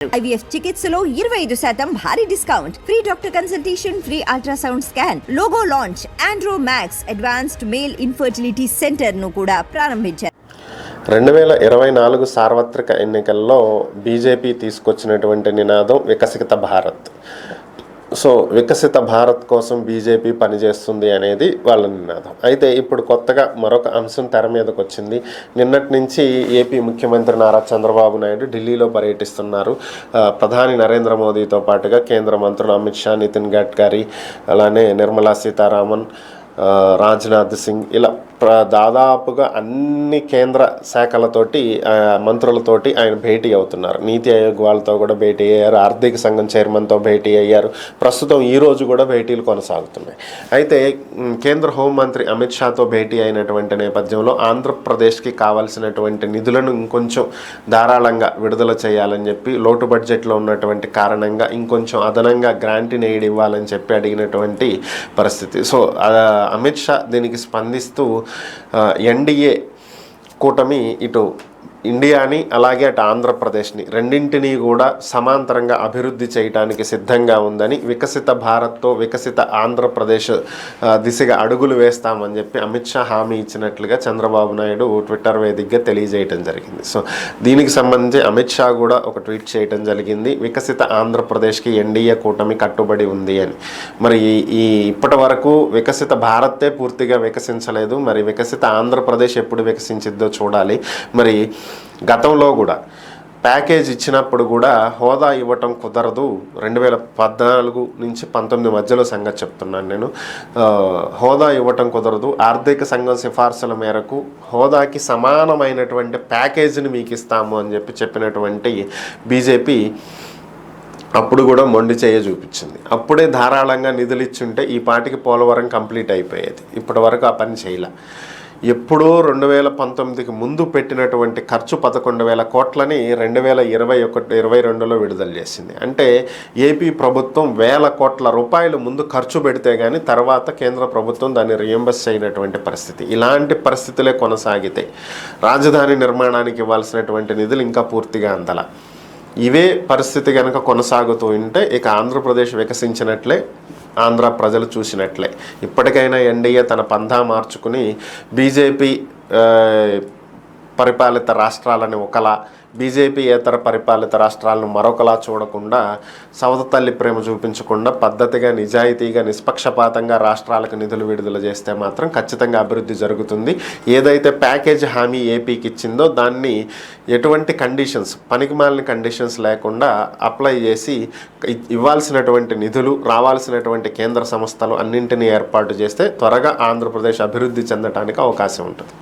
IVF చికిత్సలో 25% భారీ discount, free doctor consultation, free ultrasound scan, logo launch, Andro max advanced male infertility centre ను కూడా ప్రారంభించారు. 2024 సార్వత్రిక ఎన్నికల్లో బీజేపీ తీసుకొచ్చినటువంటి నినాదం వికసిత భారత్. సో వికసిత భారత్ కోసం బీజేపీ పనిచేస్తుంది అనేది వాళ్ళ నినాదం. అయితే ఇప్పుడు కొత్తగా మరొక అంశం తెర మీదకి వచ్చింది. నిన్నటి నుంచి ఏపీ ముఖ్యమంత్రి నారా చంద్రబాబు నాయుడు ఢిల్లీలో పర్యటిస్తున్నారు. ప్రధాని నరేంద్ర మోదీతో పాటుగా కేంద్ర మంత్రులు అమిత్ షా, నితిన్ గడ్కరీ, అలానే నిర్మలా సీతారామన్, రాజ్నాథ్ సింగ్, ఇలా దాదాపుగా అన్ని కేంద్ర శాఖలతోటి మంత్రులతోటి ఆయన భేటీ అవుతున్నారు. నీతి ఆయోగ్ వాళ్ళతో కూడా భేటీ అయ్యారు, ఆర్థిక సంఘం చైర్మన్తో భేటీ అయ్యారు. ప్రస్తుతం ఈరోజు కూడా భేటీలు కొనసాగుతున్నాయి. అయితే కేంద్ర హోంమంత్రి అమిత్ షాతో భేటీ అయినటువంటి నేపథ్యంలో ఆంధ్రప్రదేశ్కి కావాల్సినటువంటి నిధులను ఇంకొంచెం ధారాళంగా విడుదల చేయాలని చెప్పి, లోటు బడ్జెట్లో ఉన్నటువంటి కారణంగా ఇంకొంచెం అదనంగా గ్రాంటీని ఎయిడ్ ఇవ్వాలని చెప్పి అడిగినటువంటి పరిస్థితి. సో అమిత్ షా దీనికి స్పందిస్తూ ఎన్డీఏ కూటమి ఇటు ఇండియాని అలాగే అటు ఆంధ్రప్రదేశ్ని రెండింటినీ కూడా సమాంతరంగా అభివృద్ధి చేయడానికి సిద్ధంగా ఉందని, వికసిత భారత్తో వికసిత ఆంధ్రప్రదేశ్ దిశగా అడుగులు వేస్తామని చెప్పి అమిత్ షా హామీ ఇచ్చినట్లుగా చంద్రబాబు నాయుడు ట్విట్టర్ వేదికగా తెలియజేయడం జరిగింది. సో దీనికి సంబంధించి అమిత్ షా కూడా ఒక ట్వీట్ చేయడం జరిగింది. వికసిత ఆంధ్రప్రదేశ్కి ఎన్డీఏ కూటమి కట్టుబడి ఉంది అని. మరి ఇప్పటి వరకు వికసిత భారత్తే పూర్తిగా వికసించలేదు. మరి వికసిత ఆంధ్రప్రదేశ్ ఎప్పుడు వికసించిద్దో చూడాలి. మరి గతంలో కూడా ప్యాకేజ్ ఇచ్చినప్పుడు కూడా హోదా ఇవ్వటం కుదరదు, 2014 నుంచి 19 మధ్యలో సంగతి చెప్తున్నాను నేను, హోదా ఇవ్వటం కుదరదు, ఆర్థిక సంఘం సిఫార్సుల మేరకు హోదాకి సమానమైనటువంటి ప్యాకేజీని మీకు ఇస్తాము అని చెప్పినటువంటి బీజేపీ అప్పుడు కూడా మొండి చేయ చూపించింది. అప్పుడే ధారాళంగా నిధులు ఇచ్చుంటే ఈ పాటికి పోలవరం కంప్లీట్ అయిపోయేది. ఇప్పటి వరకు ఆ పని చేయలే. ఎప్పుడో 2019కి ముందు పెట్టినటువంటి ఖర్చు 11,000 కోట్లని 2021-22లో విడుదల చేసింది. అంటే ఏపీ ప్రభుత్వం 1,000 కోట్ల రూపాయలు ముందు ఖర్చు పెడితే కానీ తర్వాత కేంద్ర ప్రభుత్వం దాన్ని రియంబర్స్ చేయనటువంటి పరిస్థితి. ఇలాంటి పరిస్థితులే కొనసాగితే రాజధాని నిర్మాణానికి ఇవ్వాల్సినటువంటి నిధులు ఇంకా పూర్తిగా అందల. ఇవే పరిస్థితి కనుక కొనసాగుతూ ఉంటే ఇక ఆంధ్రప్రదేశ్ వికసించినట్లే, ఆంధ్ర ప్రజలు చూసినట్లే. ఇప్పటికైనా ఎన్డీఏ తన పంథా మార్చుకుని బీజేపీ పరిపాలిత రాష్ట్రాలని ఒకలా, బీజేపీయేతర పరిపాలిత రాష్ట్రాలను మరొకలా చూడకుండా, సవత తల్లి ప్రేమ చూపించకుండా పద్ధతిగా, నిజాయితీగా, నిష్పక్షపాతంగా రాష్ట్రాలకు నిధులు విడుదల చేస్తే మాత్రం ఖచ్చితంగా అభివృద్ధి జరుగుతుంది. ఏదైతే ప్యాకేజ్ హామీ ఏపీకి ఇచ్చిందో దాన్ని ఎటువంటి కండిషన్స్, పనికిమాలిన కండిషన్స్ లేకుండా అప్లై చేసి ఇవ్వాల్సినటువంటి నిధులు, రావాల్సినటువంటి కేంద్ర సంస్థలు అన్నింటినీ ఏర్పాటు చేస్తే త్వరగా ఆంధ్రప్రదేశ్ అభివృద్ధి చెందడానికి అవకాశం ఉంటుంది.